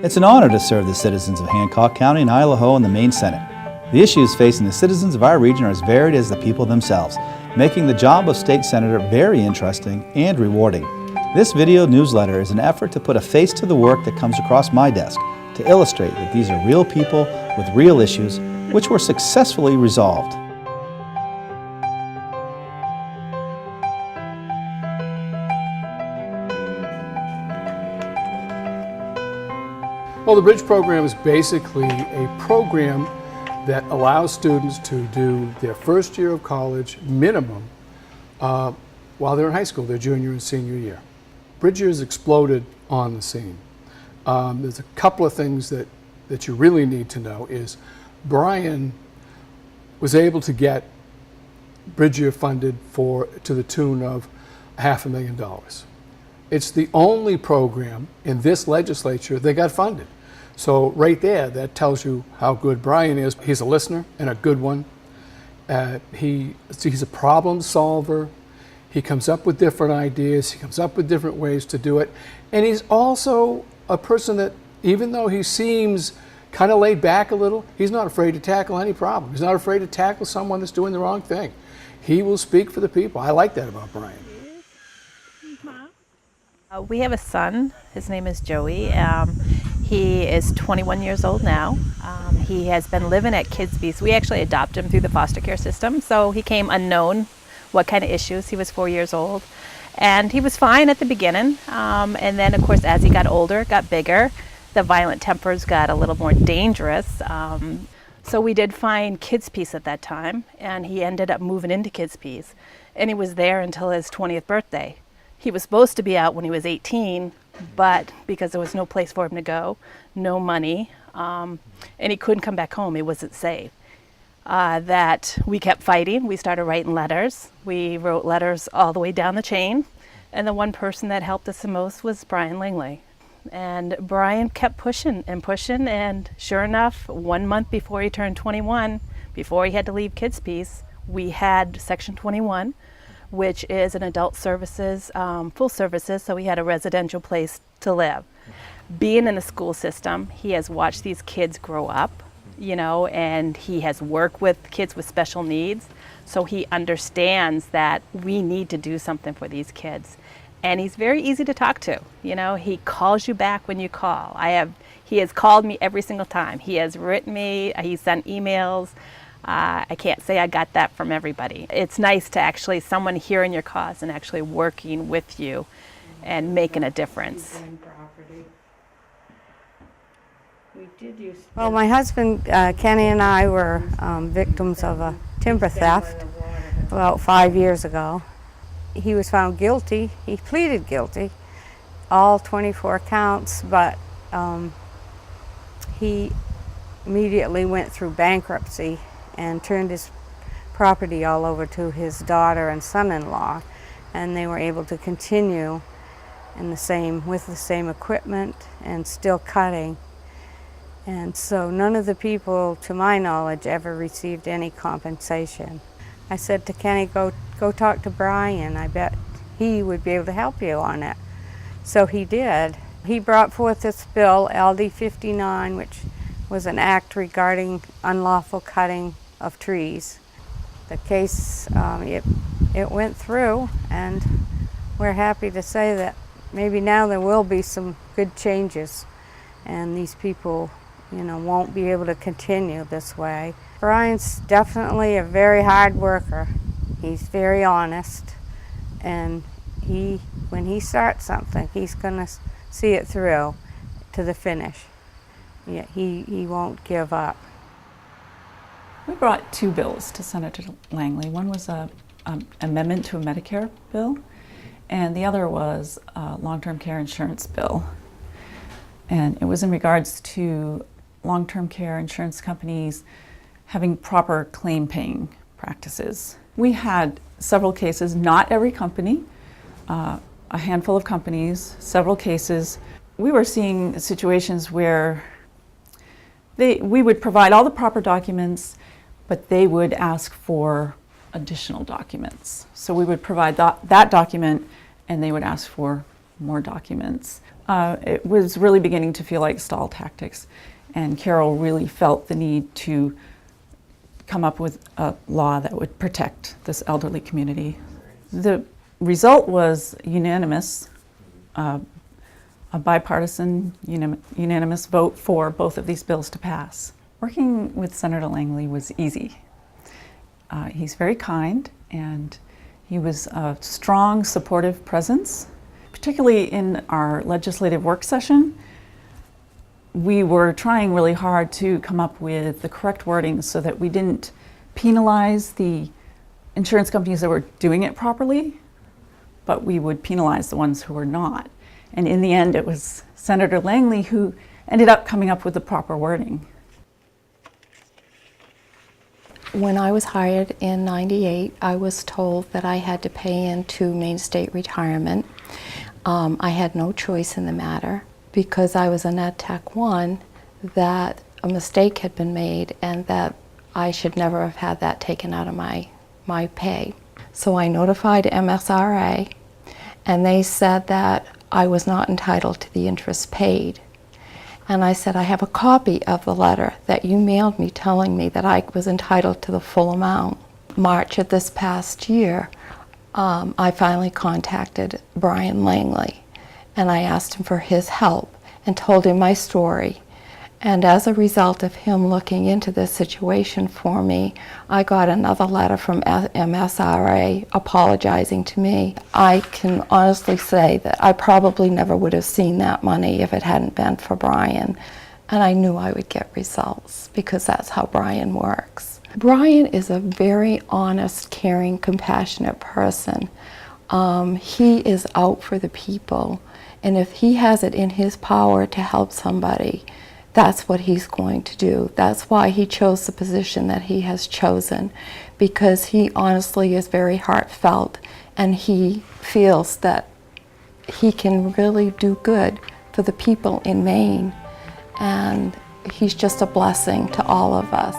It's an honor to serve the citizens of Hancock County and Idaho in the Maine Senate. The issues facing the citizens of our region are as varied as the people themselves, making the job of state senator very interesting and rewarding. This video newsletter is an effort to put a face to the work that comes across my desk to illustrate that these are real people with real issues which were successfully resolved. Well, the Bridge program is basically a program that allows students to do their first year of college minimum while they're in high school, their junior and senior year. Bridge years exploded on the scene. There's a couple of things that you really need to know is Brian was able to get Bridge year funded to the tune of $500,000. It's the only program in this legislature that got funded. So right there, that tells you how good Brian is. He's a listener and a good one. He's a problem solver. He comes up with different ideas. He comes up with different ways to do it. And he's also a person that, even though he seems kind of laid back a little, he's not afraid to tackle any problem. He's not afraid to tackle someone that's doing the wrong thing. He will speak for the people. I like that about Brian. We have a son. His name is Joey. He is 21 years old now. He has been living at Kidsby's. We actually adopted him through the foster care system, so he came unknown what kind of issues. He was 4 years old, and he was fine at the beginning. And then, of course, as he got older, got bigger, the violent tempers got a little more dangerous. So we did find Kidsby's at that time, and he ended up moving into Kidsby's, and he was there until his 20th birthday. He was supposed to be out when he was 18, but because there was no place for him to go, no money, and he couldn't come back home, he wasn't safe. That we kept fighting. We started writing letters. We wrote letters all the way down the chain, and the one person that helped us the most was Brian Langley. And Brian kept pushing, and sure enough, 1 month before he turned 21, before he had to leave Kidsby's, we had Section 21, which is an adult services, full services, so he had a residential place to live. Being in the school system, he has watched these kids grow up, and he has worked with kids with special needs, so he understands that we need to do something for these kids. And he's very easy to talk to, he calls you back when you call. He has called me every single time. He has written me, he sent emails. I can't say I got that from everybody. It's nice to actually someone hearing your cause and actually working with you and making a difference. Well, my husband, Kenny, and I were victims of a timber theft about 5 years ago. He was found guilty. He pleaded guilty, all 24 counts, but he immediately went through bankruptcy and turned his property all over to his daughter and son-in-law, and they were able to continue with the same equipment and still cutting. And so none of the people, to my knowledge, ever received any compensation. I said to Kenny, go talk to Brian. I bet he would be able to help you on it. So he did. He brought forth this bill, LD 59, which was an act regarding unlawful cutting of trees. The case, it went through, and we're happy to say that maybe now there will be some good changes, and these people, won't be able to continue this way. Brian's definitely a very hard worker. He's very honest, and when he starts something, he's going to see it through to the finish. Yeah, he won't give up. We brought two bills to Senator Langley. One was an amendment to a Medicare bill, and the other was a long-term care insurance bill. And it was in regards to long-term care insurance companies having proper claim-paying practices. We had several cases, not every company, a handful of companies, several cases. We were seeing situations where we would provide all the proper documents, but they would ask for additional documents. So we would provide that document, and they would ask for more documents. It was really beginning to feel like stall tactics, and Carol really felt the need to come up with a law that would protect this elderly community. The result was unanimous, a bipartisan unanimous vote for both of these bills to pass. Working with Senator Langley was easy. He's very kind, and he was a strong, supportive presence, particularly in our legislative work session. We were trying really hard to come up with the correct wording so that we didn't penalize the insurance companies that were doing it properly, but we would penalize the ones who were not. And in the end, it was Senator Langley who ended up coming up with the proper wording. When I was hired in '98, I was told that I had to pay into Maine State Retirement. I had no choice in the matter because I was a Net Tech 1, that a mistake had been made and that I should never have had that taken out of my pay. So I notified MSRA, and they said that I was not entitled to the interest paid. And I said, I have a copy of the letter that you mailed me telling me that I was entitled to the full amount. March of this past year, I finally contacted Brian Langley, and I asked him for his help and told him my story. And as a result of him looking into this situation for me, I got another letter from MSRA apologizing to me. I can honestly say that I probably never would have seen that money if it hadn't been for Brian. And I knew I would get results because that's how Brian works. Brian is a very honest, caring, compassionate person. He is out for the people. And if he has it in his power to help somebody, that's what he's going to do. That's why he chose the position that he has chosen, because he honestly is very heartfelt and he feels that he can really do good for the people in Maine. And he's just a blessing to all of us.